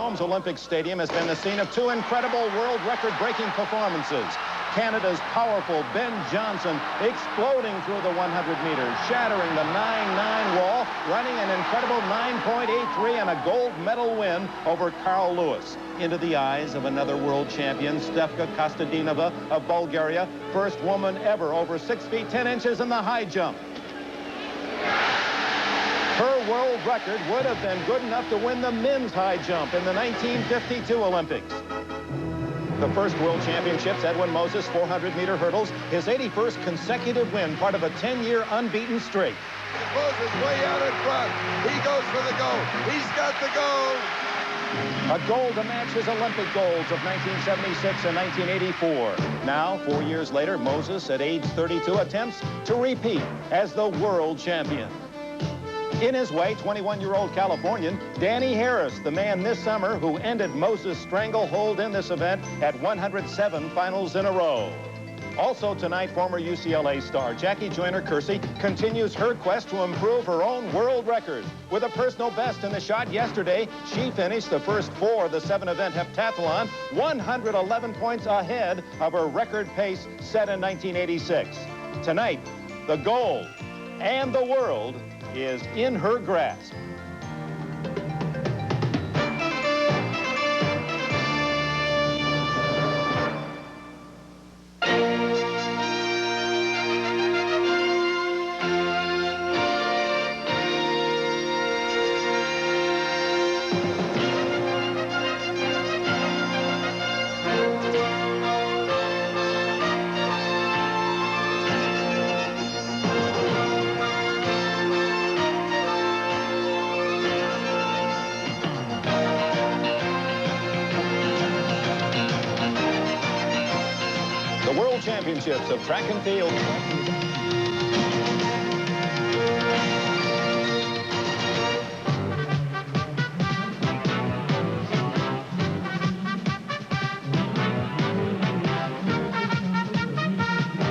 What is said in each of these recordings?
Holmes Olympic Stadium has been the scene of two incredible world record-breaking performances. Canada's powerful Ben Johnson exploding through the 100 meters, shattering the 9.9 wall, running an incredible 9.83 and a gold medal win over Carl Lewis. Into the eyes of another world champion, Stefka Kostadinova of Bulgaria, first woman ever over 6 feet 10 inches in the high jump. Her world record would have been good enough to win the men's high jump in the 1952 Olympics. The first World Championships, Edwin Moses, 400-meter hurdles, his 81st consecutive win, part of a 10-year unbeaten streak. Moses way out in front. He goes for the gold. He's got the gold. A gold to match his Olympic golds of 1976 and 1984. Now, 4 years later, Moses, at age 32, attempts to repeat as the world champion. In his way, 21-year-old Californian Danny Harris, the man this summer who ended Moses' stranglehold in this event at 107 finals in a row. Also tonight, former UCLA star Jackie Joyner-Kersee continues her quest to improve her own world record. With a personal best in the shot yesterday, she finished the first 4 of the 7-event heptathlon, 111 points ahead of her record pace set in 1986. Tonight, the gold and the world is in her grasp. The World Championships of Track and Field.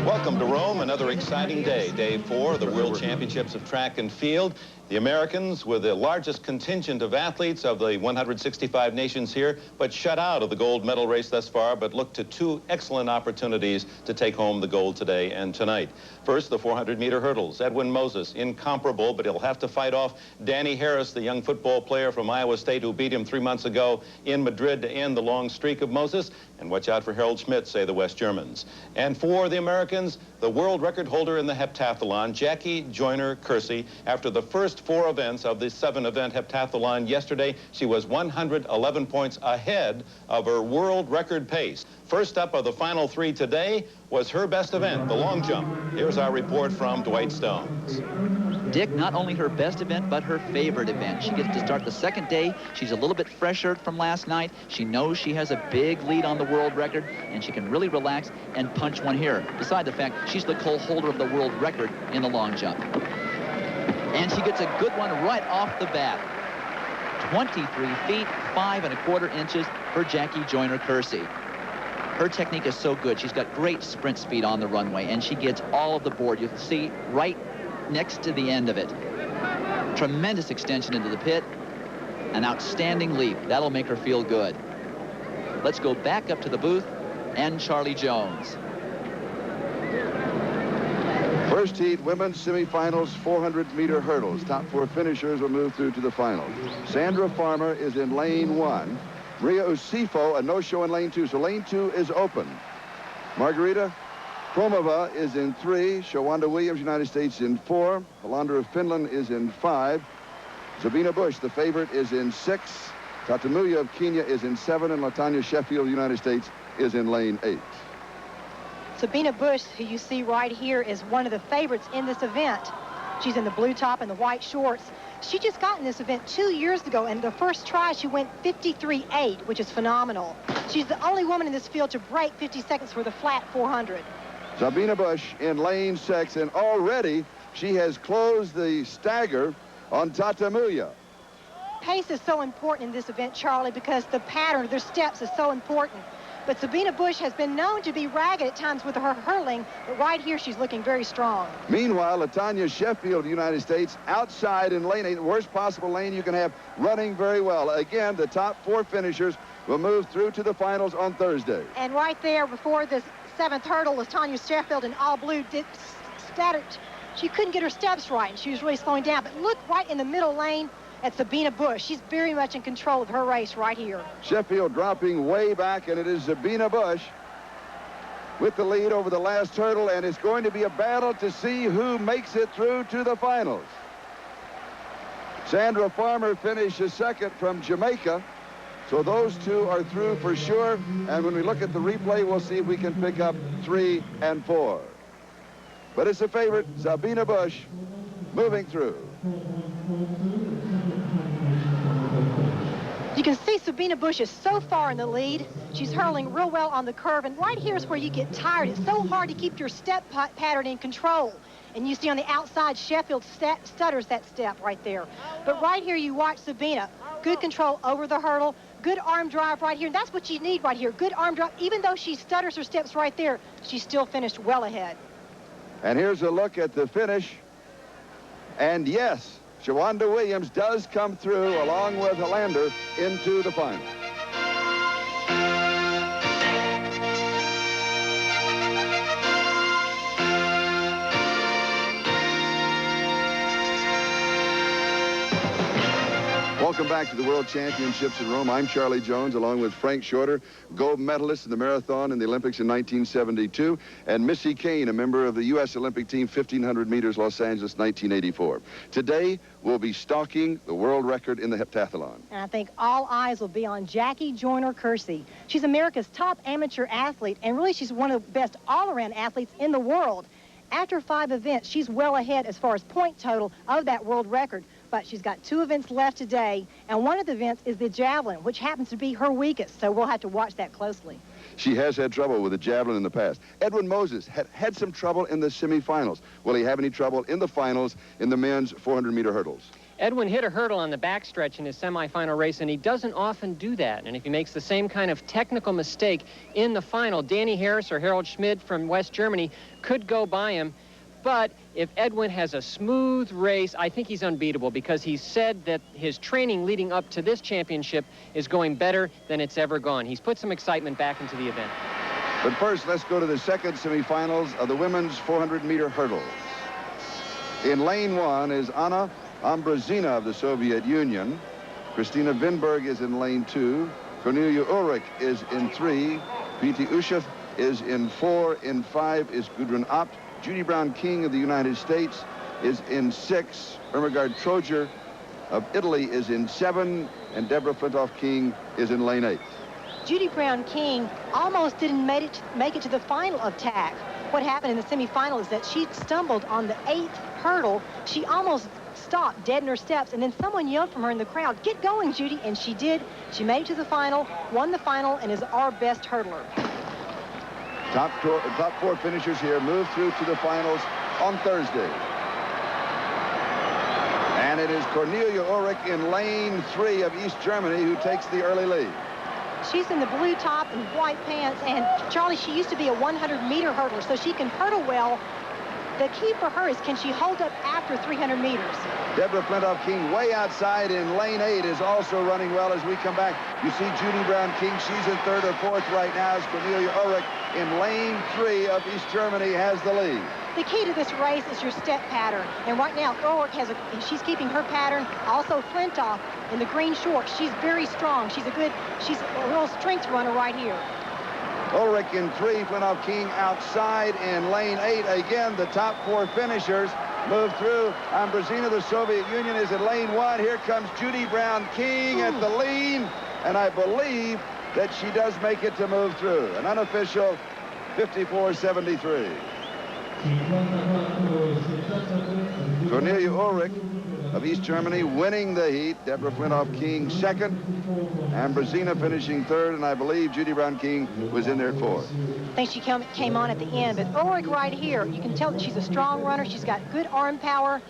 Welcome to Rome, another exciting day. Day 4 of the World Championships of Track and Field. The Americans with the largest contingent of athletes of the 165 nations here, but shut out of the gold medal race thus far, but look to 2 excellent opportunities to take home the gold today and tonight. First, the 400-meter hurdles. Edwin Moses, incomparable, but he'll have to fight off Danny Harris, the young football player from Iowa State who beat him 3 months ago in Madrid to end the long streak of Moses. And watch out for Harald Schmid, say the West Germans. And for the Americans, the world record holder in the heptathlon, Jackie Joyner-Kersee, after the first 4 events of the 7-event heptathlon yesterday, she was 111 points ahead of her world record pace. First up of the final 3 today was her best event, the long jump. Here's our report from Dwight Stones. Dick, not only her best event, but her favorite event. She gets to start the second day. She's a little bit fresher from last night. She knows she has a big lead on the world record, and she can really relax and punch one here. Beside the fact, she's the co-holder of the world record in the long jump. And she gets a good one right off the bat. 23 feet, 5 1/4 inches for Jackie Joyner-Kersee. Her technique is so good. She's got great sprint speed on the runway, and she gets all of the board. You can see right next to the end of it. Tremendous extension into the pit. An outstanding leap. That'll make her feel good. Let's go back up to the booth and Charlie Jones. First heat, women's semifinals, 400-meter hurdles. Top 4 finishers will move through to the final. Sandra Farmer is in lane 1. Maria Usifo, a no-show in lane 2, so lane 2 is open. Margarita Kromova is in 3. Shawanda Williams, United States, in 4. Hollander of Finland is in 5. Sabina Bush, the favorite, is in 6. Tatamuya of Kenya is in 7. And Latanya Sheffield, United States, is in lane 8. Sabina Bush, who you see right here, is one of the favorites in this event. She's in the blue top and the white shorts. She just got in this event 2 years ago, and the first try she went 53.8, which is phenomenal. She's the only woman in this field to break 50 seconds for the flat 400. Sabina Bush in lane 6, and already she has closed the stagger on Tatamuya. Pace is so important in this event, Charlie, because the pattern, their steps is so important. But Sabina Bush has been known to be ragged at times with her hurling, but right here she's looking very strong. Meanwhile, Latanya Sheffield of the United States outside in lane 8, the worst possible lane you can have, running very well. Again, the top 4 finishers will move through to the finals on Thursday. And right there before this 7th hurdle was Latanya Sheffield in all blue. She couldn't get her steps right, and she was really slowing down. But look right in the middle lane at Sabina Bush. She's very much in control of her race right here. Sheffield dropping way back, and it is Sabina Bush with the lead over the last hurdle, and it's going to be a battle to see who makes it through to the finals. Sandra Farmer finishes 2nd from Jamaica, so those 2 are through for sure, and when we look at the replay, we'll see if we can pick up 3 and 4. But it's a favorite, Sabina Bush, moving through. You can see Sabina Bush is so far in the lead. She's hurling real well on the curve, and right here is where you get tired. It's so hard to keep your step pattern in control. And you see on the outside, Sheffield stutters that step right there. But right here, you watch Sabina. Good control over the hurdle, good arm drive right here. And that's what you need right here, good arm drive. Even though she stutters her steps right there, she still finished well ahead. And here's a look at the finish. And yes, Shawanda Williams does come through along with Hollander into the final. Welcome back to the World Championships in Rome. I'm Charlie Jones, along with Frank Shorter, gold medalist in the marathon in the Olympics in 1972, and Missy Kane, a member of the U.S. Olympic team, 1,500 meters, Los Angeles, 1984. Today, we'll be stalking the world record in the heptathlon. And I think all eyes will be on Jackie Joyner-Kersee. She's America's top amateur athlete, and really she's one of the best all-around athletes in the world. After 5 events, she's well ahead as far as point total of that world record. But she's got 2 events left today, and one of the events is the javelin, which happens to be her weakest, so we'll have to watch that closely. She has had trouble with the javelin in the past. Edwin Moses had some trouble in the semifinals. Will he have any trouble in the finals in the men's 400-meter hurdles? Edwin hit a hurdle on the backstretch in his semifinal race, and he doesn't often do that. And if he makes the same kind of technical mistake in the final, Danny Harris or Harald Schmid from West Germany could go by him. But if Edwin has a smooth race, I think he's unbeatable, because he said that his training leading up to this championship is going better than it's ever gone. He's put some excitement back into the event. But first, let's go to the second semifinals of the women's 400-meter hurdles. In lane 1 is Anna Ambrosina of the Soviet Union. Kristina Winberg is in lane 2. Cornelia Ulrike is in 3. Pete Ushev is in 4. In 5 is Gudrun Abt. Judy Brown-King of the United States is in 6. Irmgard Trojer of Italy is in 7. And Deborah Flintoff-King is in lane 8. Judy Brown-King almost didn't make it to the final of TAC. What happened in the semifinal is that she stumbled on the 8th hurdle. She almost stopped dead in her steps, and then someone yelled from her in the crowd, "Get going, Judy," and she did. She made it to the final, won the final, and is our best hurdler. Top 4 finishers here move through to the finals on Thursday. And it is Cornelia Ulrike in lane 3 of East Germany who takes the early lead. She's in the blue top and white pants, and Charlie, she used to be a 100-meter hurdler, so she can hurdle well. The key for her is, can she hold up after 300 meters? Deborah Flintoff-King way outside in lane 8 is also running well as we come back. You see Judy Brown-King, she's in 3rd or 4th right now as Cornelia Ulrike in lane 3 of East Germany has the lead. The key to this race is your step pattern, and right now Ulrike she's keeping her pattern. Also Flintoff in the green shorts, she's very strong. She's a real strength runner right here. Ulrike in 3, Flintoff-King outside in lane 8. Again, the top 4 finishers move through. Ambrosina of the Soviet Union is in lane 1. Here comes Judy Brown-King at the lead, and I believe that she does make it to move through. An unofficial 54.73. Cornelia Ulrike of East Germany winning the heat. Deborah Flintoff-King 2nd. Ambrosina finishing 3rd, and I believe Judy Brown-King was in there at 4th. I think she came on at the end, but Ulrike right here, you can tell that she's a strong runner. She's got good arm power,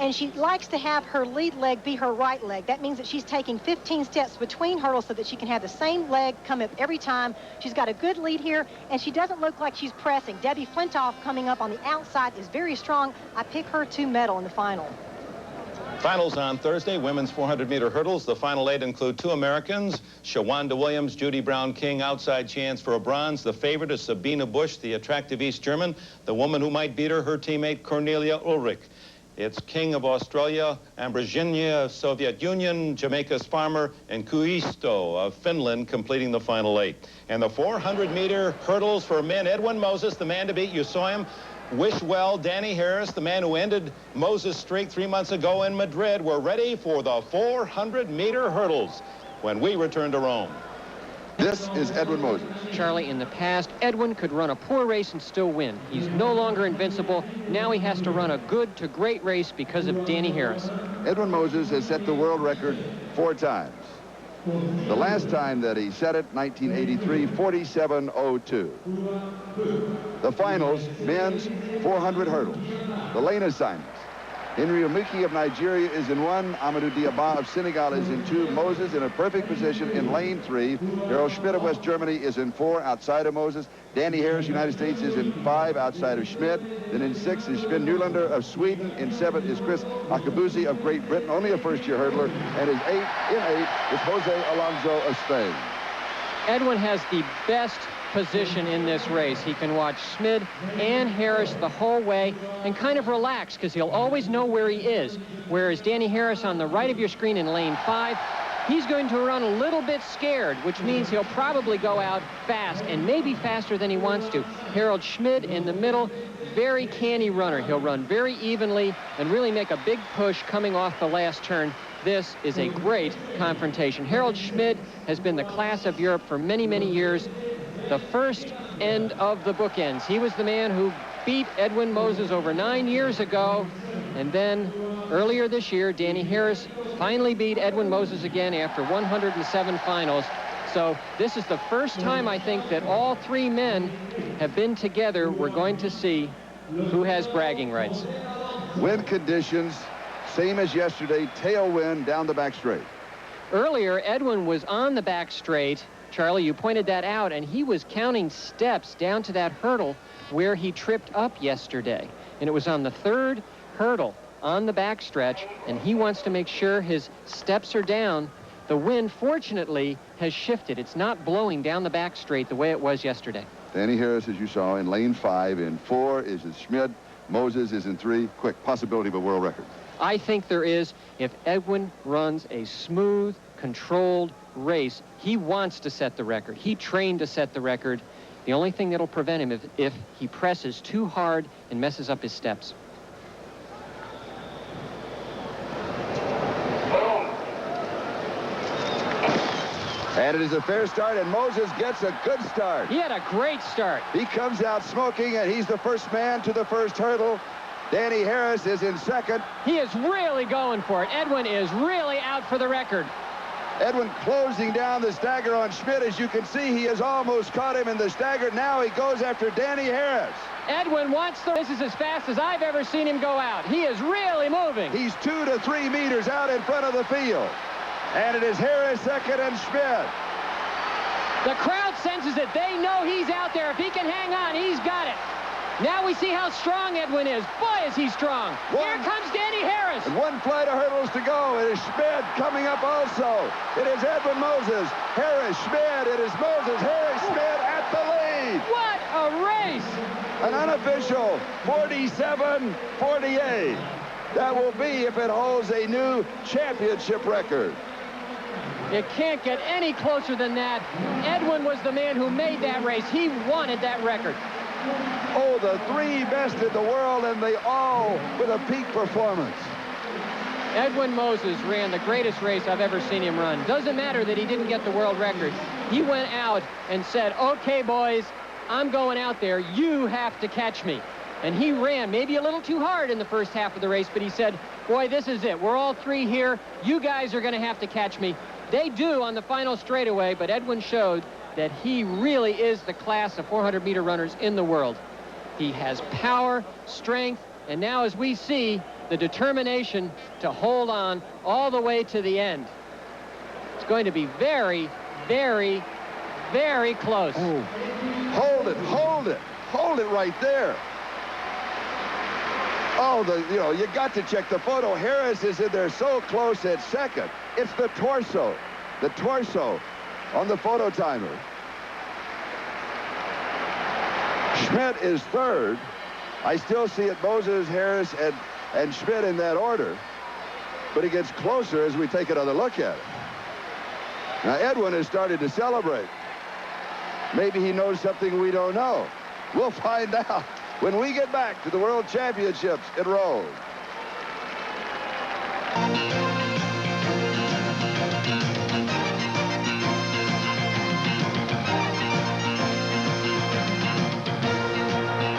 and she likes to have her lead leg be her right leg. That means that she's taking 15 steps between hurdles so that she can have the same leg come up every time. She's got a good lead here, and she doesn't look like she's pressing. Debbie Flintoff coming up on the outside is very strong. I pick her to medal in the final. Finals on Thursday, women's 400-meter hurdles. The final 8 include 2 Americans, Shawanda Williams, Judy Brown-King, outside chance for a bronze. The favorite is Sabine Busch, the attractive East German. The woman who might beat her teammate Cornelia Ulrike. It's King of Australia, Ambrosinia of Soviet Union, Jamaica's Farmer, and Kuisto of Finland completing the final 8. And the 400-meter hurdles for men, Edwin Moses, the man to beat. You saw him. Wish well, Danny Harris, the man who ended Moses' streak 3 months ago in Madrid. We're ready for the 400-meter hurdles when we return to Rome. This is Edwin Moses. Charlie, in the past, Edwin could run a poor race and still win. He's no longer invincible. Now he has to run a good to great race because of Danny Harris. Edwin Moses has set the world record 4 times. The last time that he set it, 1983, 47:02. The finals, men's 400 hurdles. The lane assignments. Henry Umiki of Nigeria is in 1. Amadou Diaba of Senegal is in 2. Moses in a perfect position in lane 3. Harald Schmid of West Germany is in 4 outside of Moses. Danny Harris, United States, is in 5 outside of Schmid. Then in 6 is Sven Nylander of Sweden. In 7 is Chris Akabuzi of Great Britain, only a first-year hurdler. And in 8 is Jose Alonso of Spain. Edwin has the best position in this race. He can watch Schmid and Harris the whole way and kind of relax because he'll always know where he is. Whereas Danny Harris on the right of your screen in lane 5, he's going to run a little bit scared, which means he'll probably go out fast and maybe faster than he wants to. Harald Schmid in the middle, very canny runner. He'll run very evenly and really make a big push coming off the last turn. This is a great confrontation. Harald Schmid has been the class of Europe for many, many years. The first end of the bookends. He was the man who beat Edwin Moses over 9 years ago. And then earlier this year, Danny Harris finally beat Edwin Moses again after 107 finals. So this is the first time, I think, that all 3 men have been together. We're going to see who has bragging rights. Wind conditions, same as yesterday, tailwind down the back straight. Earlier, Edwin was on the back straight. Charlie, you pointed that out, and he was counting steps down to that hurdle where he tripped up yesterday. And it was on the 3rd hurdle on the backstretch, and he wants to make sure his steps are down. The wind, fortunately, has shifted. It's not blowing down the back straight the way it was yesterday. Danny Harris, as you saw, in lane 5. In 4 is Schmid. Moses is in 3. Quick, possibility of a world record. I think there is. If Edwin runs a smooth, controlled race, he wants to set the record. He trained to set the record. The only thing that'll prevent him if he presses too hard and messes up his steps. And it is a fair start, and Moses gets a good start. He had a great start. He comes out smoking, and he's the first man to the first hurdle. Danny Harris is in 2nd. He is really going for it. Edwin is really out for the record. Edwin closing down the stagger on Schmid. As you can see, he has almost caught him in the stagger. Now he goes after Danny Harris. Edwin wants the... This is as fast as I've ever seen him go out. He is really moving. He's 2 to 3 meters out in front of the field. And it is Harris 2nd and Schmid. The crowd senses it. They know he's out there. If he can hang on, he's got it. Now we see how strong Edwin is. Boy, is he strong. Here comes Danny Harris. And 1 flight of hurdles to go. It is Schmid coming up also. It is Edwin Moses. Harris, Schmid. It is Moses, Harris, Schmid at the lead. What a race. An unofficial 47-48. That will be if it holds a new championship record. It can't get any closer than that. Edwin was the man who made that race. He wanted that record. Oh, the 3 best in the world, and they all with a peak performance. Edwin Moses ran the greatest race I've ever seen him run. Doesn't matter that he didn't get the world record. He went out and said, okay, boys, I'm going out there. You have to catch me. And he ran maybe a little too hard in the first half of the race, but he said, boy, this is it. We're all 3 here. You guys are going to have to catch me. They do on the final straightaway, but Edwin showed that he really is the class of 400-meter runners in the world. He has power, strength, and now as we see, the determination to hold on all the way to the end. It's going to be very, very, very close. Oh. Hold it, hold it, hold it right there. Oh, you got to check the photo. Harris is in there so close at second. It's the torso on the photo timer. Schmid is third. I still see it Moses, Harris, and Schmid in that order. But it gets closer as we take another look at it. Now, Edwin has started to celebrate. Maybe he knows something we don't know. We'll find out when we get back to the World Championships in Rome.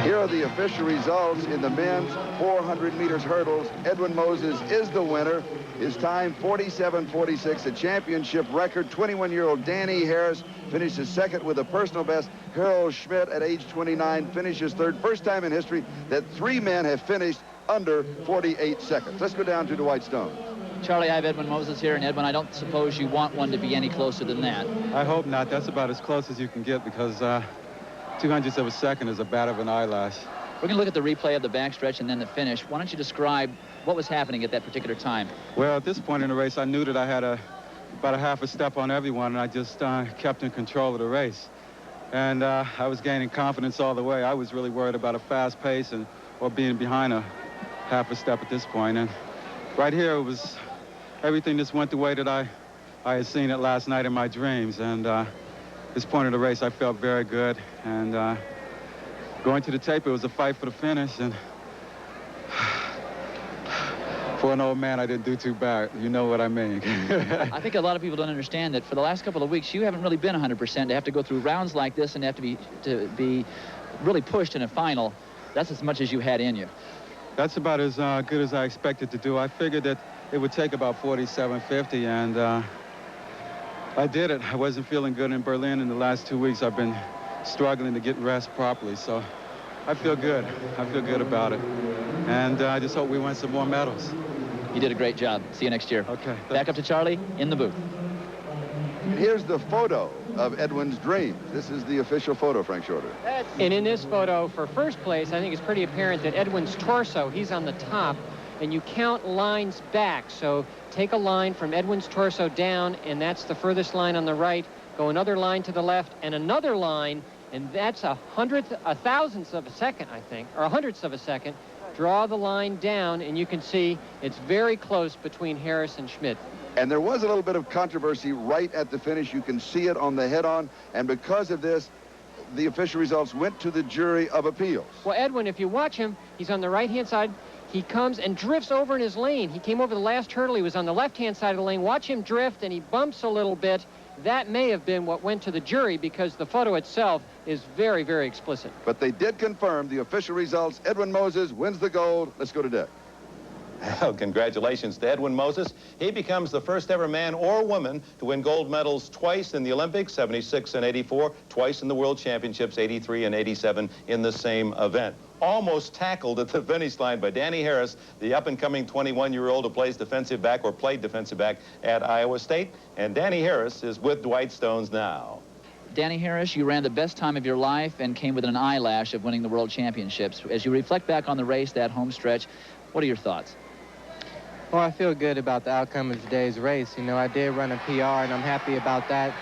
Here are the official results in the men's 400 meters hurdles. Edwin Moses is the winner. His time 47:46, a championship record. 21-year-old Danny Harris finishes second with a personal best. Harald Schmid at age 29 finishes third. First time in history that 3 men have finished under 48 seconds. Let's go down to Dwight Stone. Charlie, I have Edwin Moses here, and Edwin, I don't suppose you want one to be any closer than that. I hope not. That's about as close as you can get, because 200ths of a second is a bat of an eyelash. We're going to look at the replay of the backstretch and then the finish. Why don't you describe what was happening at that particular time? Well, at this point in the race, I knew that I had about a half a step on everyone, and I just kept in control of the race. And I was gaining confidence all the way. I was really worried about a fast pace or being behind a half a step at this point. And right here, it was everything just went the way that I had seen it last night in my dreams. And this point of the race, I felt very good. And going to the tape, it was a fight for the finish. And for an old man, I didn't do too bad. You know what I mean. I think a lot of people don't understand that for the last couple of weeks, you haven't really been 100%. To have to go through rounds like this and have to be really pushed in a final, that's as much as you had in you. That's about as good as I expected to do. I figured that it would take about 47:50, and I did it. I wasn't feeling good in Berlin in the last 2 weeks. I've been struggling to get rest properly, so I feel good. I feel good about it. And I just hope we win some more medals. You did a great job. See you next year. Okay. Back up to Charlie in the booth. Here's the photo of Edwin's dream. This is the official photo, Frank Shorter. And in this photo, for first place, I think it's pretty apparent that Edwin's torso, he's on the top, and you count lines back. So take a line from Edwin's torso down, and that's the furthest line on the right. Go another line to the left, and another line, and that's a thousandth of a second, I think, or 100th of a second. Draw the line down, and you can see it's very close between Harris and Schmid. And there was a little bit of controversy right at the finish. You can see it on the head-on, and because of this, the official results went to the jury of appeals. Well, Edwin, if you watch him, he's on the right-hand side. He comes and drifts over in his lane. He came over the last hurdle. He was on the left-hand side of the lane. Watch him drift, and he bumps a little bit. That may have been what went to the jury, because the photo itself is very, very explicit. But they did confirm the official results. Edwin Moses wins the gold. Let's go to Dick. Well, congratulations to Edwin Moses. He becomes the first ever man or woman to win gold medals twice in the Olympics, 76 and 84, twice in the World Championships, 83 and 87 in the same event. Almost tackled at the finish line by Danny Harris, the up-and-coming 21-year-old who plays defensive back, or played defensive back at Iowa State. And Danny Harris is with Dwight Stones now. Danny Harris, you ran the best time of your life and came within an eyelash of winning the World Championships. As you reflect back on the race, that home stretch, what are your thoughts? Well, I feel good about the outcome of today's race. You know, I did run a PR, and I'm happy about that.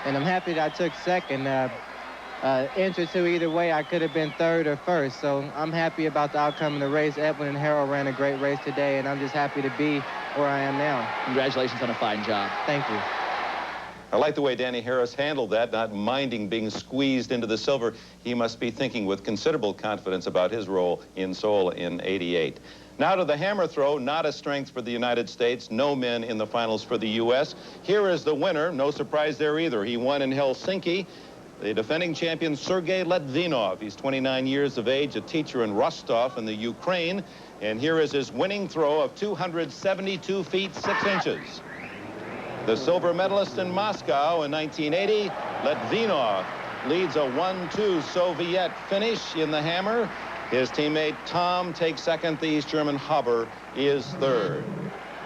And I'm happy that I took second. Inch to either way, I could have been third or first. So I'm happy about the outcome of the race. Edwin and Harald ran a great race today, and I'm just happy to be where I am now. Congratulations on a fine job. Thank you. I like the way Danny Harris handled that, not minding being squeezed into the silver. He must be thinking with considerable confidence about his role in Seoul in '88. Now to the hammer throw, not a strength for the United States. No men in the finals for the U.S. Here is the winner. No surprise there either. He won in Helsinki. The defending champion, Sergei Litvinov. He's 29 years of age, a teacher in Rostov in the Ukraine. And here is his winning throw of 272 feet, 6 inches. The silver medalist in Moscow in 1980, Litvinov leads a 1-2 Soviet finish in the hammer. His teammate Tamm takes second. The East German Haber is third.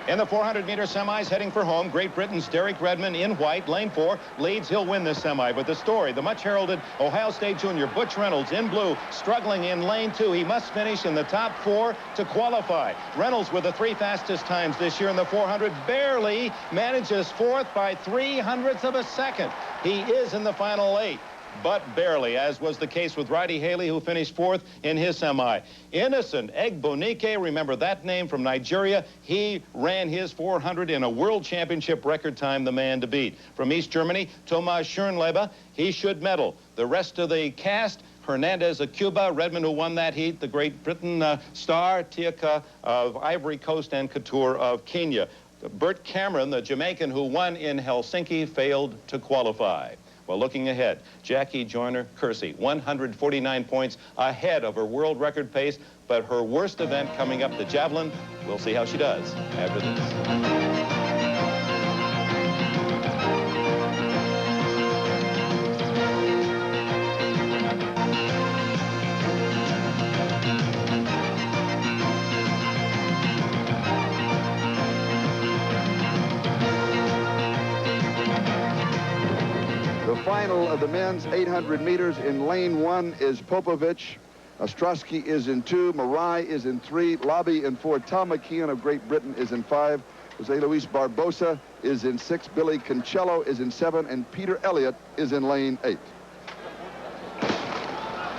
In the 400-meter semis heading for home, Great Britain's Derek Redmond in white, lane 4, leads. He'll win this semi. But the story, the much-heralded Ohio State junior Butch Reynolds in blue, struggling in lane 2. He must finish in the top 4 to qualify. Reynolds with the 3 fastest times this year in the 400 barely manages 4th by 0.03 of a second. He is in the final 8. But barely, as was the case with Roddy Haley, who finished 4th in his semi. Innocent Egbonike, remember that name, from Nigeria. He ran his 400 in a world championship record time, the man to beat. From East Germany, Thomas Schönleber, he should medal. The rest of the cast, Hernandez of Cuba, Redmond, who won that heat, the Great Britain star, Puica of Ivory Coast, and Couture of Kenya. Bert Cameron, the Jamaican who won in Helsinki, failed to qualify. Well, looking ahead, Jackie Joyner-Kersee, 149 points ahead of her world record pace, but her worst event coming up, the javelin. We'll see how she does after this. Final of the men's 800 meters. In lane 1 is Popovich. Ostrowski is in 2. Marai is in 3. Lobby in 4. Tom McKeon of Great Britain is in 5. Jose Luis Barbosa is in 6. Billy Konchellah is in 7. And Peter Elliott is in lane 8.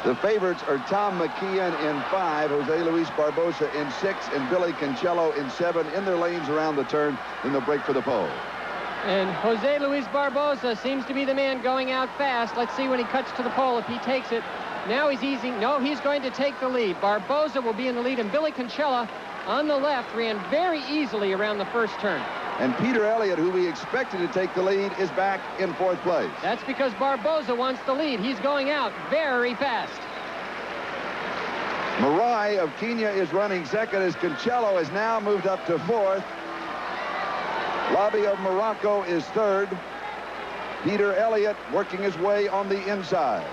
The favorites are Tom McKeon in 5, Jose Luis Barbosa in 6, and Billy Konchellah in 7 in their lanes around the turn in the break for the pole. And Jose Luis Barbosa seems to be the man going out fast. Let's see when he cuts to the pole if he takes it. Now he's easing. No, he's going to take the lead. Barbosa will be in the lead, and Billy Konchellah on the left ran very easily around the first turn. And Peter Elliott, who we expected to take the lead, is back in 4th place. That's because Barbosa wants the lead. He's going out very fast. Marai of Kenya is running 2nd as Konchellah has now moved up to 4th. Lobby of Morocco is 3rd. Peter Elliott working his way on the inside.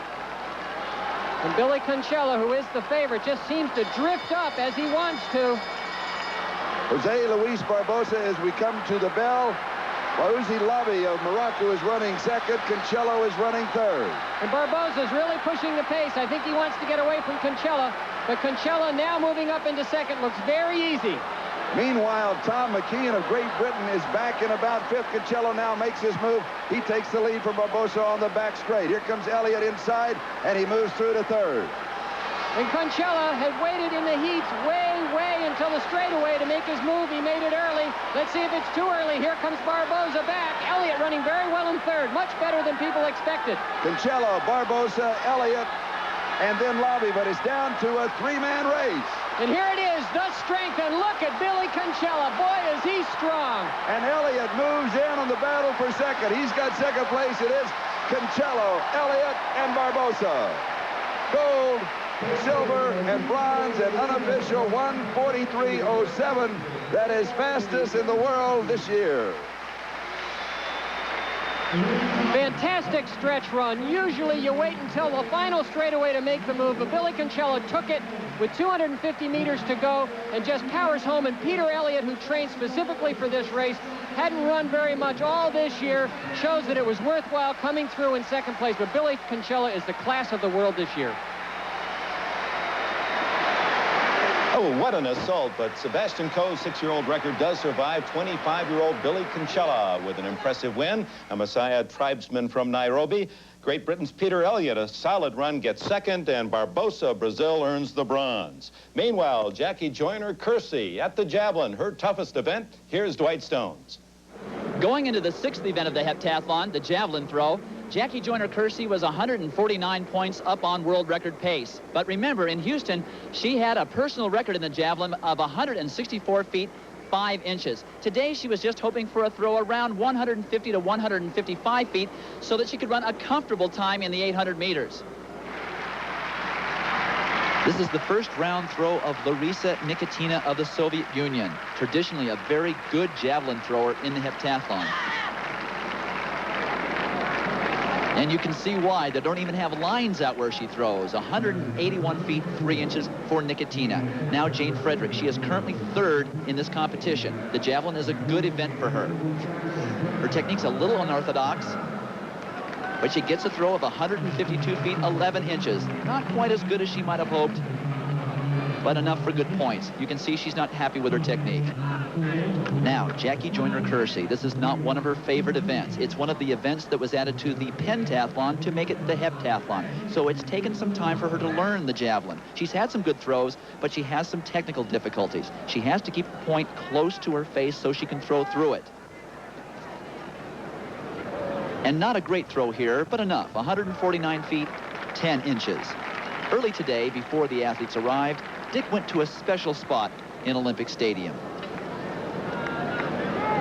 And Billy Konchellah, who is the favorite, just seems to drift up as he wants to. Jose Luis Barbosa, as we come to the bell. Wauzi Lobby of Morocco is running 2nd. Konchellah is running 3rd. And Barbosa is really pushing the pace. I think he wants to get away from Konchellah. But Konchellah now moving up into 2nd looks very easy. Meanwhile, Tom McKeon of Great Britain is back in about 5th. Konchellah now makes his move. He takes the lead from Barbosa on the back straight. Here comes Elliott inside, and he moves through to 3rd. And Konchellah had waited in the heats way until the straightaway to make his move. He made it early. Let's see if it's too early. Here comes Barbosa back. Elliott running very well in 3rd. Much better than people expected. Konchellah, Barbosa, Elliott, and then Lobby, but it's down to a 3-man race. And here it is, the strength, and look at Billy Konchellah. Boy, is he strong. And Elliott moves in on the battle for 2nd. He's got 2nd place. It is Konchellah, Elliott, and Barbosa. Gold, silver, and bronze, and unofficial 1:43.07. That is fastest in the world this year. Fantastic stretch run. Usually you wait until the final straightaway to make the move, but Billy Konchellah took it with 250 meters to go and just powers home. And Peter Elliott, who trained specifically for this race, hadn't run very much all this year, shows that it was worthwhile coming through in 2nd place. But Billy Konchellah is the class of the world this year. Oh, what an assault, but Sebastian Coe's 6-year-old record does survive 25-year-old Billy Konchellah with an impressive win. A Messiah tribesman from Nairobi. Great Britain's Peter Elliott, a solid run, gets 2nd, and Barbosa of Brazil earns the bronze. Meanwhile, Jackie Joyner-Kersee at the javelin, her toughest event. Here's Dwight Stones. Going into the 6th event of the heptathlon, the javelin throw, Jackie Joyner-Kersee was 149 points up on world record pace. But remember, in Houston, she had a personal record in the javelin of 164 feet, 5 inches. Today, she was just hoping for a throw around 150 to 155 feet so that she could run a comfortable time in the 800 meters. This is the first round throw of Larisa Nikitina of the Soviet Union, traditionally a very good javelin thrower in the heptathlon. And you can see why. They don't even have lines out where she throws. 181 feet, 3 inches for Nikitina. Now Jane Frederick. She is currently 3rd in this competition. The javelin is a good event for her. Her technique's a little unorthodox, but she gets a throw of 152 feet, 11 inches. Not quite as good as she might have hoped, but enough for good points. You can see she's not happy with her technique. Now, Jackie Joyner-Kersee. This is not one of her favorite events. It's one of the events that was added to the pentathlon to make it the heptathlon. So it's taken some time for her to learn the javelin. She's had some good throws, but she has some technical difficulties. She has to keep the point close to her face so she can throw through it. And not a great throw here, but enough. 149 feet, 10 inches. Early today, before the athletes arrived, Dick went to a special spot in Olympic Stadium.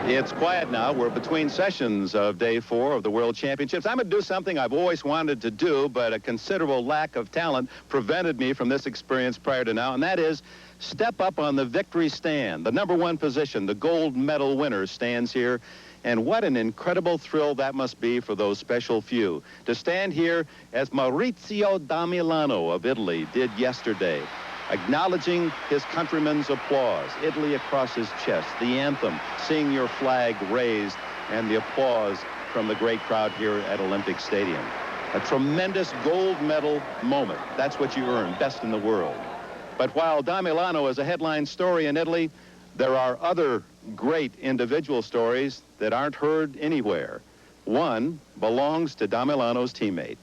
It's quiet now. We're between sessions of day 4 of the World Championships. I'm going to do something I've always wanted to do, but a considerable lack of talent prevented me from this experience prior to now, and that is step up on the victory stand. The #1 position, the gold medal winner, stands here. And what an incredible thrill that must be for those special few to stand here as Maurizio da Milano of Italy did yesterday, acknowledging his countrymen's applause, Italy across his chest, the anthem, seeing your flag raised, and the applause from the great crowd here at Olympic Stadium. A tremendous gold medal moment. That's what you earn, best in the world. But while da Milano is a headline story in Italy, there are other great individual stories that aren't heard anywhere. One belongs to da Milano's teammate.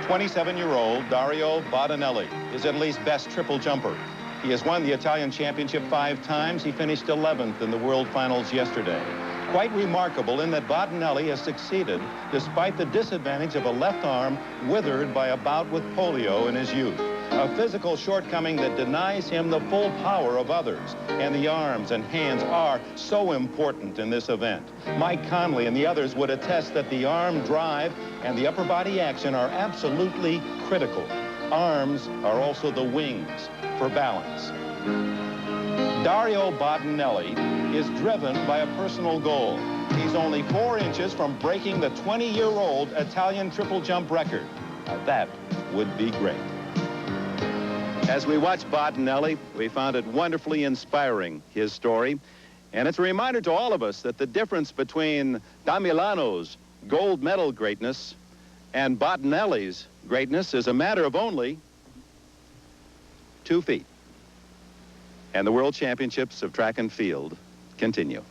27-year-old Dario Bottinelli is Italy's best triple jumper. He has won the Italian championship 5 times. He finished 11th in the world finals yesterday. Quite remarkable in that Bottinelli has succeeded despite the disadvantage of a left arm withered by a bout with polio in his youth. A physical shortcoming that denies him the full power of others. And the arms and hands are so important in this event. Mike Conley and the others would attest that the arm drive and the upper body action are absolutely critical. Arms are also the wings for balance. Dario Bottinelli is driven by a personal goal. He's only 4 inches from breaking the 20-year-old Italian triple jump record. Now that would be great. As we watch Bottinelli, we found it wonderfully inspiring, his story. And it's a reminder to all of us that the difference between da Milano's gold medal greatness and Bottinelli's greatness is a matter of only 2 feet. And the World Championships of Track and Field continue.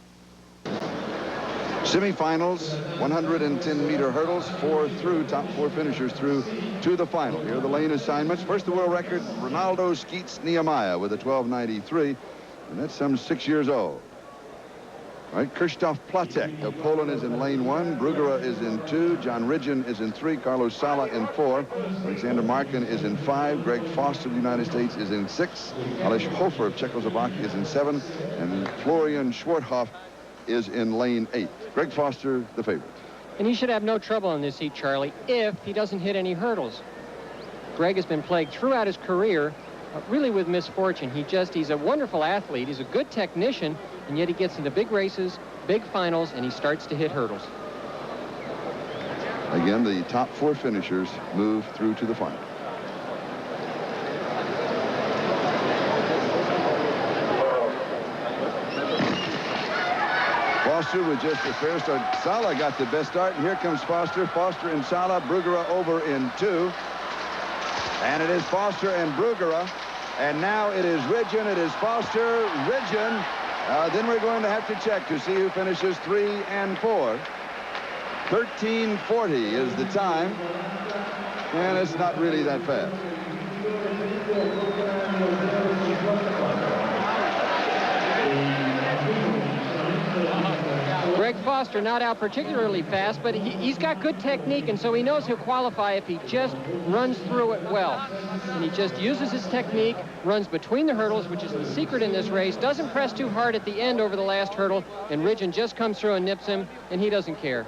Semifinals, 110-meter hurdles, 4 through, top 4 finishers through to the final. Here are the lane assignments. First, the world record, Ronaldo Skeets Nehemiah with a 12.93, and that's some 6 years old. All right, Krzysztof Platek of Poland is in lane 1. Brugera is in 2. John Ridgen is in 3. Carlos Sala in 4. Alexander Markin is in 5. Greg Foster of the United States is in 6. Aleš Hofer of Czechoslovakia is in 7. And Florian Schwarthoff is in lane 8. Greg Foster, the favorite. And he should have no trouble in this heat, Charlie, if he doesn't hit any hurdles. Greg has been plagued throughout his career, really with misfortune. He's a wonderful athlete. He's a good technician, and yet he gets into big races, big finals, and he starts to hit hurdles. Again, the top 4 finishers move through to the final. Foster with just a fair start. Sala got the best start, and here comes Foster. Foster and Sala. Brugera over in 2. And it is Foster and Brugera. And now it is Ridgen. It is Foster, Ridgen. Then we're going to have to check to see who finishes 3 and 4. 13:40 is the time. And it's not really that fast. Greg Foster not out particularly fast, but he's got good technique, and so he knows he'll qualify if he just runs through it well. And he just uses his technique, runs between the hurdles, which is the secret in this race, doesn't press too hard at the end over the last hurdle, and Ridgen just comes through and nips him, and he doesn't care.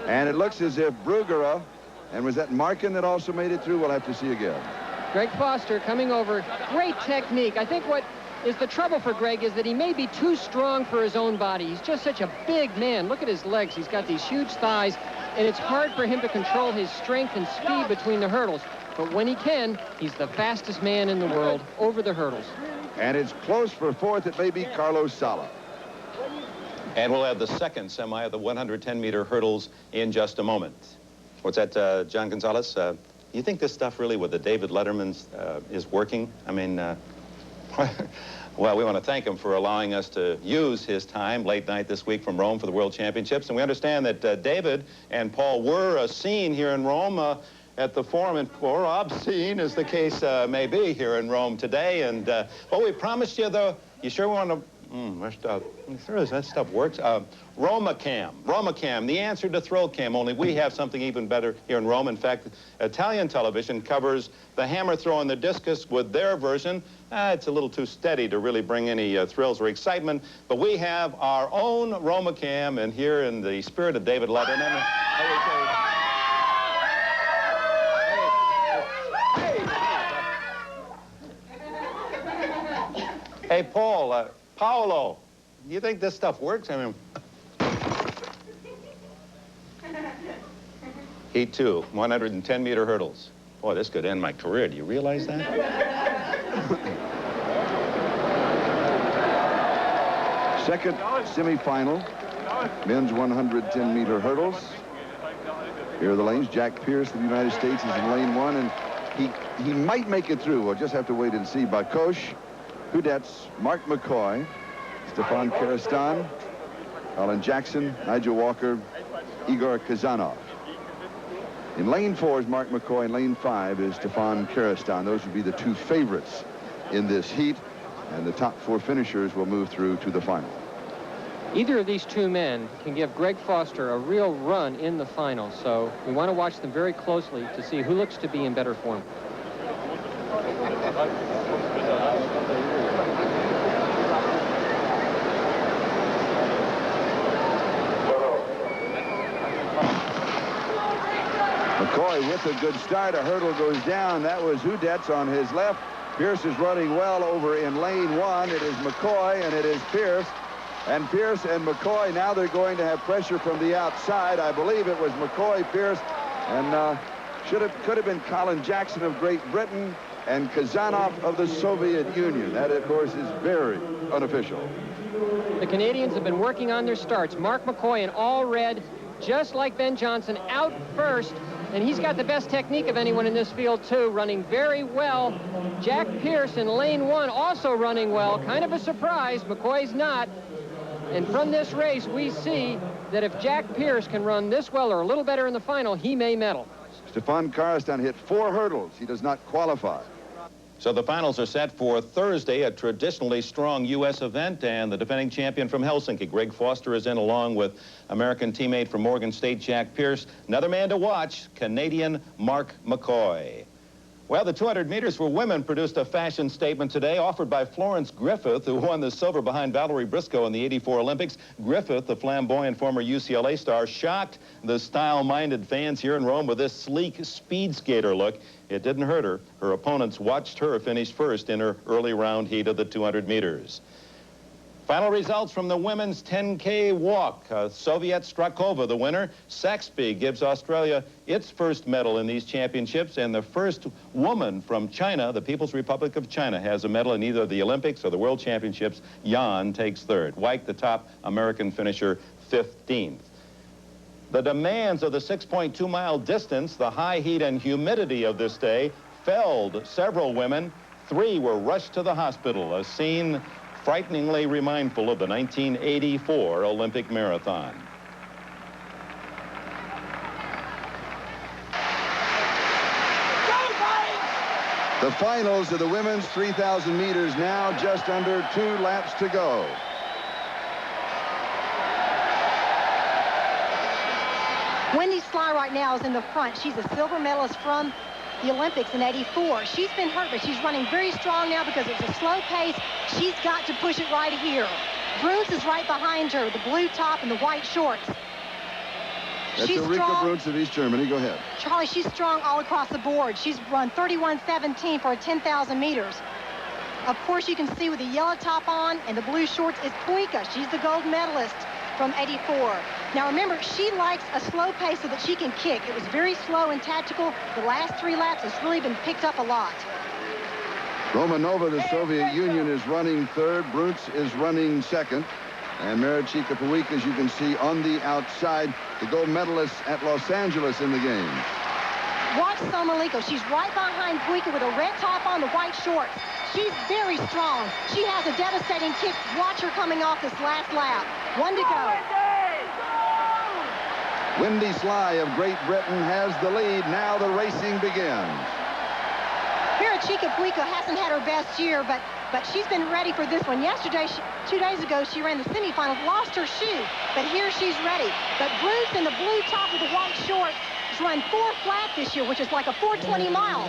And it looks as if Brugera, and was that Markin that also made it through? We'll have to see again. Greg Foster coming over, great technique. I think what is the trouble for Greg is that he may be too strong for his own body. He's just such a big man. Look at his legs. He's got these huge thighs, and it's hard for him to control his strength and speed between the hurdles. But when he can, he's the fastest man in the world over the hurdles. And it's close for fourth. It may be Carlos Sala. And we'll have the second semi of the 110-meter hurdles in just a moment. What's that, John Gonzalez? You think this stuff really with the David Letterman's is working? I mean, well, we want to thank him for allowing us to use his time late night this week from Rome for the World Championships. And we understand that David and Paul were seen here in Rome at the Forum, or obscene as the case may be here in Rome today. And what we promised you, though, you sure want to... that stuff works. Roma-Cam, the answer to Thrill Cam, only we have something even better here in Rome. In fact, Italian television covers the hammer throw and the discus with their version. It's a little too steady to really bring any thrills or excitement, but we have our own Roma-Cam, and here in the spirit of David Letterman, hey, Paul, Paolo, you think this stuff works? I mean, Heat 2, 110-meter hurdles. Boy, this could end my career. Do you realize that? Second semifinal, men's 110-meter hurdles. Here are the lanes. Jack Pierce of the United States is in lane 1, and he might make it through. We'll just have to wait and see. Bakosh, Hudetz, Mark McCoy, Stefan Kerestan, Colin Jackson, Nigel Walker, Igor Kazanov. In lane 4 is Mark McCoy. In lane 5 is Stefan Kerestan. Those would be the two favorites in this heat, and the top 4 finishers will move through to the final. Either of these two men can give Greg Foster a real run in the final, so we want to watch them very closely to see who looks to be in better form. McCoy with a good start. A hurdle goes down. That was Hudetz on his left. Pierce is running well over in lane 1. It is McCoy and it is Pierce. And Pierce and McCoy, now they're going to have pressure from the outside. I believe it was McCoy, Pierce, and could have been Colin Jackson of Great Britain and Kazanov of the Soviet Union. That, of course, is very unofficial. The Canadians have been working on their starts. Mark McCoy in all red, just like Ben Johnson, out first. And he's got the best technique of anyone in this field, too, running very well. Jack Pierce in lane 1 also running well. Kind of a surprise. McCoy's not. And from this race, we see that if Jack Pierce can run this well or a little better in the final, he may medal. Stefan Kerestan hit 4 hurdles. He does not qualify. So the finals are set for Thursday, a traditionally strong U.S. event, and the defending champion from Helsinki, Greg Foster, is in along with American teammate from Morgan State, Jack Pierce. Another man to watch, Canadian Mark McCoy. Well, the 200 meters for women produced a fashion statement today offered by Florence Griffith, who won the silver behind Valerie Briscoe in the '84 Olympics. Griffith, the flamboyant former UCLA star, shocked the style-minded fans here in Rome with this sleek speed skater look. It didn't hurt her. Her opponents watched her finish first in her early round heat of the 200 meters. Final results from the women's 10K walk. Soviet Strakova, the winner. Saxby gives Australia its first medal in these championships, and the first woman from China, the People's Republic of China, has a medal in either the Olympics or the World Championships. Yan takes third. White, the top American finisher, 15th. The demands of the 6.2-mile distance, the high heat and humidity of this day, felled several women. 3 were rushed to the hospital, a scene frighteningly remindful of the 1984 Olympic marathon. The finals of the women's 3,000 meters now, just under 2 laps to go. Wendy Sly right now is in the front. She's a silver medalist from the Olympics in '84. She's been hurt, but she's running very strong now because it's a slow pace. She's got to push it right here. Bruns is right behind her, the blue top and the white shorts. That's Ulrike Bruns of East Germany. Go ahead. Charlie, she's strong all across the board. She's run 31:17 for 10,000 meters. Of course, you can see with the yellow top on and the blue shorts is Puica. She's the gold medalist from '84. Now remember, she likes a slow pace so that she can kick. It was very slow and tactical. The last 3 laps has really been picked up a lot. Romanova, the Soviet Union, is running third. Bruns is running second. And Maricica Puica, as you can see, on the outside, the gold medalist at Los Angeles in the game. Watch Samolenko. She's right behind Puica with a red top on, the white shorts. She's very strong. She has a devastating kick. Watch her coming off this last lap. 1 to go. Wendy Sly of Great Britain has the lead. Now the racing begins. Maricica Puica hasn't had her best year, but she's been ready for this one. Yesterday, 2 days ago, she ran the semifinals, lost her shoe, but here she's ready. But Bruns in the blue top with the white shorts has run 4 flat this year, which is like a 420 mile.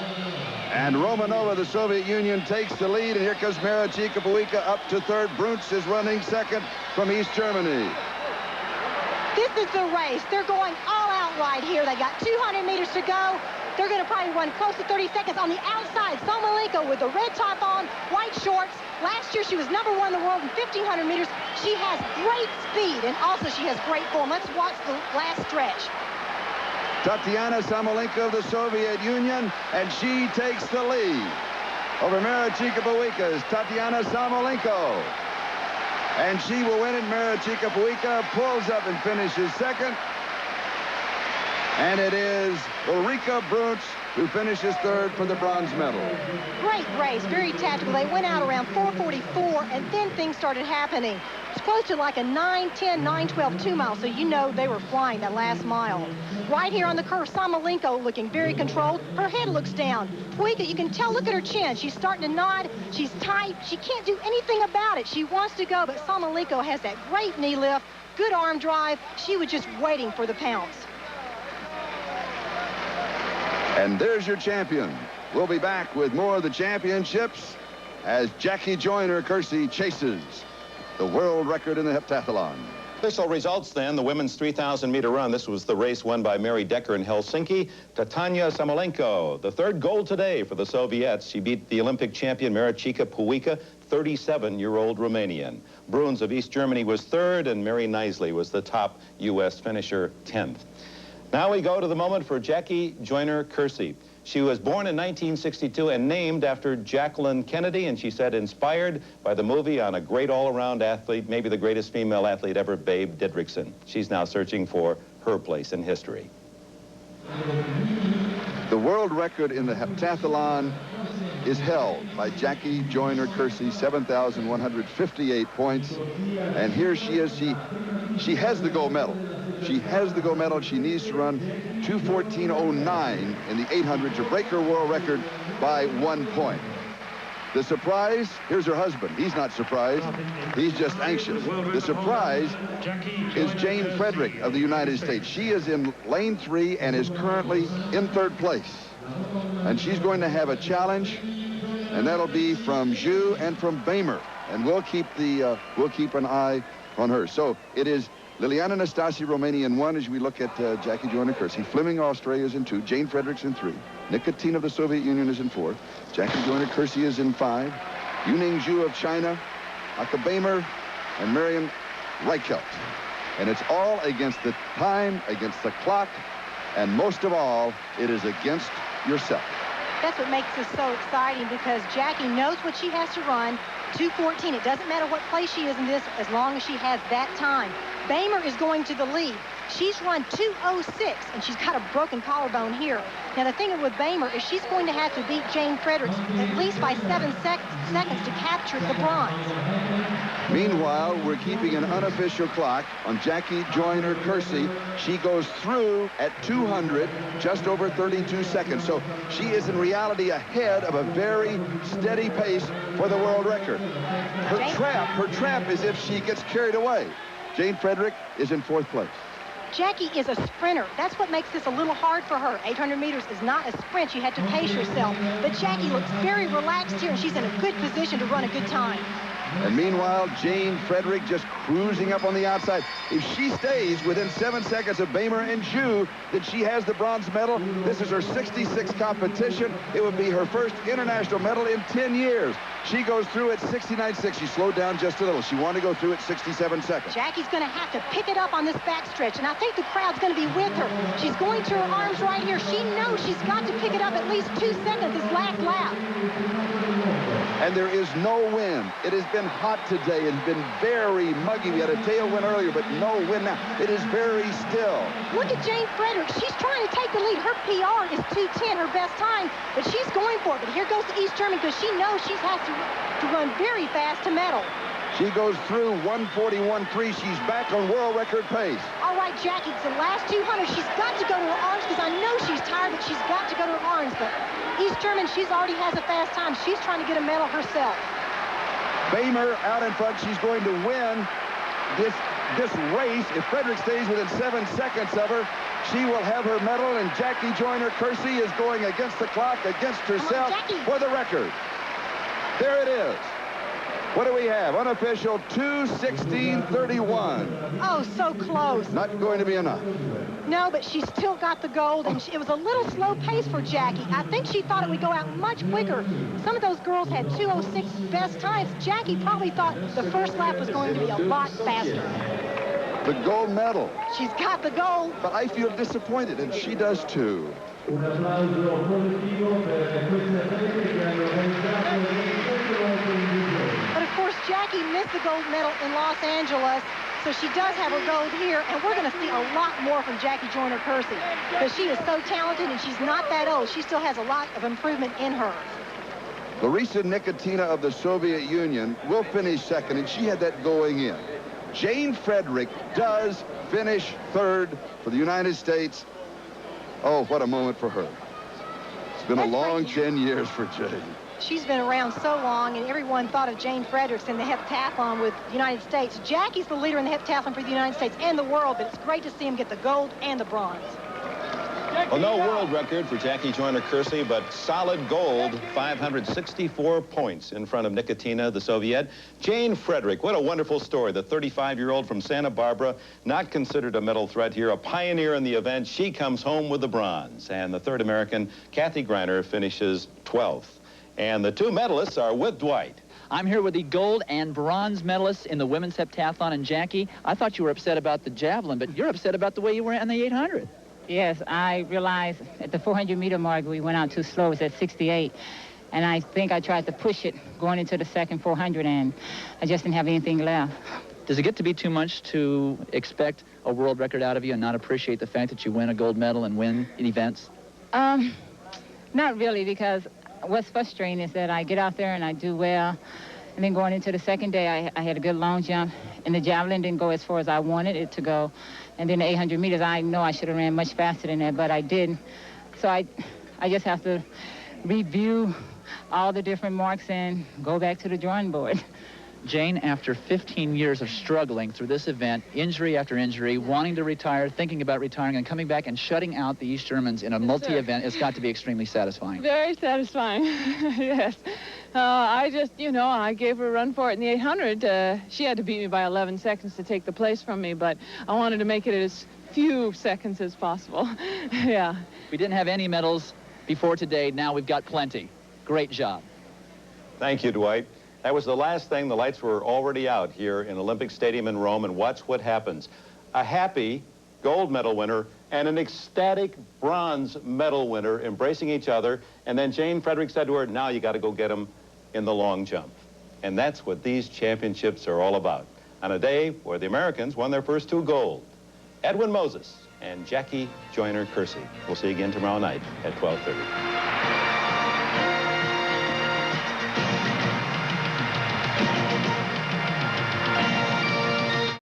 And Romanova, the Soviet Union, takes the lead, and here comes Maricica Puica up to third. Bruns is running second from East Germany. This is the race. They're going all out right here. They got 200 meters to go. They're going to probably run close to 30 seconds on the outside. Samolenko with the red top on, white shorts. Last year, she was #1 in the world in 1,500 meters. She has great speed, and also she has great form. Let's watch the last stretch. Tatyana Samolenko of the Soviet Union, and she takes the lead. Over Maricica Puica is Tatyana Samolenko. And she will win it. Maricica Puica pulls up and finishes second. And it is Ulrike Bruns who finishes third for the bronze medal. Great race, very tactical. They went out around 4:44, and then things started happening. It's close to like a 9:10, 9:12 2 mile, so you know they were flying that last mile. Right here on the curve, Samolenko looking very controlled. Her head looks down. Puica, you can tell, look at her chin. She's starting to nod. She's tight. She can't do anything about it. She wants to go, but Samolenko has that great knee lift, good arm drive. She was just waiting for the pounce. And there's your champion. We'll be back with more of the championships as Jackie Joyner-Kersee chases the world record in the heptathlon. Official results then, the women's 3,000-meter run. This was the race won by Mary Decker in Helsinki. Tatyana Samolenko, the 3rd gold today for the Soviets. She beat the Olympic champion Maricica Puica, 37-year-old Romanian. Bruns of East Germany was 3rd, and Mary Knisley was the top U.S. finisher, 10th. Now we go to the moment for Jackie Joyner-Kersee. She was born in 1962 and named after Jacqueline Kennedy, and she said inspired by the movie on a great all-around athlete, maybe the greatest female athlete ever, Babe Didrikson. She's now searching for her place in history. The world record in the heptathlon is held by Jackie Joyner-Kersee, 7,158 points. And here she is. She has the gold medal. She has the gold medal. She needs to run 2:14.09 in the 800 to break her world record by 1 point. The surprise, here's her husband. He's not surprised. He's just anxious. The surprise is Jane Frederick of the United States. She is in lane 3 and is currently in 3rd place. And she's going to have a challenge, and that'll be from Zhu and from Bamer. And we'll keep an eye on her. So it is Liliana Nastasi, Romania, in 1 as we look at Jackie Joyner-Kersee. Fleming, Australia, is in 2. Jane Fredericks in 3. Nikitina of the Soviet Union is in 4. Jackie Joyner-Kersee is in 5. Yuning Zhu of China, Aka Bamer, and Marion Reichelt. And it's all against the time, against the clock, and most of all, it is against yourself. That's what makes this so exciting, because Jackie knows what she has to run. 2:14. It doesn't matter what place she is in this as long as she has that time. Bamer is going to the lead. She's run 2:06, and she's got a broken collarbone here. Now, the thing with Bamer is she's going to have to beat Jane Fredericks at least by 7 seconds to capture the bronze. Meanwhile, we're keeping an unofficial clock on Jackie Joyner-Kersee. She goes through at 200, just over 32 seconds. So she is in reality ahead of a very steady pace for the world record. Her trap is if she gets carried away. Jane Frederick is in 4th place. Jackie is a sprinter. That's what makes this a little hard for her. 800 meters is not a sprint. You have to pace yourself. But Jackie looks very relaxed here, and she's in a good position to run a good time. And meanwhile, Jane Frederick just cruising up on the outside. If she stays within 7 seconds of Bamer and Zhu, then she has the bronze medal. This is her 66th competition. It would be her first international medal in 10 years. She goes through at 69.6. She slowed down just a little. She wanted to go through at 67 seconds. Jackie's going to have to pick it up on this backstretch, and I think the crowd's going to be with her. She's going to her arms right here. She knows she's got to pick it up at least 2 seconds this last lap. And there is no wind. It has been hot today. It's been very muggy. We had a tailwind earlier, but no wind now. It is very still. Look at Jane Frederick. She's trying to take the lead. Her PR is 2:10, her best time, but she's going for it. But here goes the East German because she knows she has to run very fast to medal. She goes through 141.3. She's back on world record pace. All right, Jackie, it's the last 200. She's got to go to her arms because I know she's tired, but she's got to go to her arms. But East German, she's already has a fast time. She's trying to get a medal herself. Famer out in front. She's going to win this race. If Frederick stays within 7 seconds of her, she will have her medal, and Jackie Joyner-Kersee is going against the clock, against herself for the record. There it is. What do we have? Unofficial 2:16.31. Oh, so close. Not going to be enough. No, but she's still got the gold, and it was a little slow pace for Jackie. I think she thought it would go out much quicker. Some of those girls had 2:06 best times. Jackie probably thought the first lap was going to be a lot faster. The gold medal. She's got the gold. But I feel disappointed, and she does too. But of course, Jackie missed the gold medal in Los Angeles, so she does have her gold here, and we're going to see a lot more from Jackie Joyner-Kersee because she is so talented, and she's not that old. She still has a lot of improvement in her. Larisa Nikitina of the Soviet Union will finish second, and she had that going in. Jane Frederick does finish third for the United States. Oh, what a moment for her. It's been a long 10 years for Jane. She's been around so long, and everyone thought of Jane Fredericks in the heptathlon with the United States. Jackie's the leader in the heptathlon for the United States and the world, but it's great to see him get the gold and the bronze. Well, no world record for Jackie Joyner-Kersee, but solid gold, 564 points in front of Nikitina, the Soviet. Jane Frederick, what a wonderful story. The 35-year-old from Santa Barbara, not considered a medal threat here, a pioneer in the event. She comes home with the bronze. And the third American, Kathy Griner, finishes 12th. And the two medalists are with Dwight. I'm here with the gold and bronze medalists in the women's heptathlon. And Jackie, I thought you were upset about the javelin, but you're upset about the way you were in the 800. Yes, I realized at the 400-meter mark we went out too slow. It was at 68. And I think I tried to push it going into the second 400, and I just didn't have anything left. Does it get to be too much to expect a world record out of you and not appreciate the fact that you win a gold medal and win in events? Not really, because what's frustrating is that I get out there and I do well. And then going into the second day, I had a good long jump, and the javelin didn't go as far as I wanted it to go. And then the 800 meters, I know I should have ran much faster than that, but I didn't. So I just have to review all the different marks and go back to the drawing board. Jane, after 15 years of struggling through this event, injury after injury, wanting to retire, thinking about retiring, and coming back and shutting out the East Germans in a multi-event, it's got to be extremely satisfying. Very satisfying, yes. I just, I gave her a run for it in the 800. She had to beat me by 11 seconds to take the place from me, but I wanted to make it as few seconds as possible. Yeah. We didn't have any medals before today. Now we've got plenty. Great job. Thank you, Dwight. That was the last thing. The lights were already out here in Olympic Stadium in Rome, and watch what happens. A happy gold medal winner and an ecstatic bronze medal winner embracing each other, and then Jane Frederick said to her, now you got to go get them in the long jump. And that's what these championships are all about, on a day where the Americans won their first 2 gold. Edwin Moses and Jackie Joyner-Kersee. We'll see you again tomorrow night at 12:30.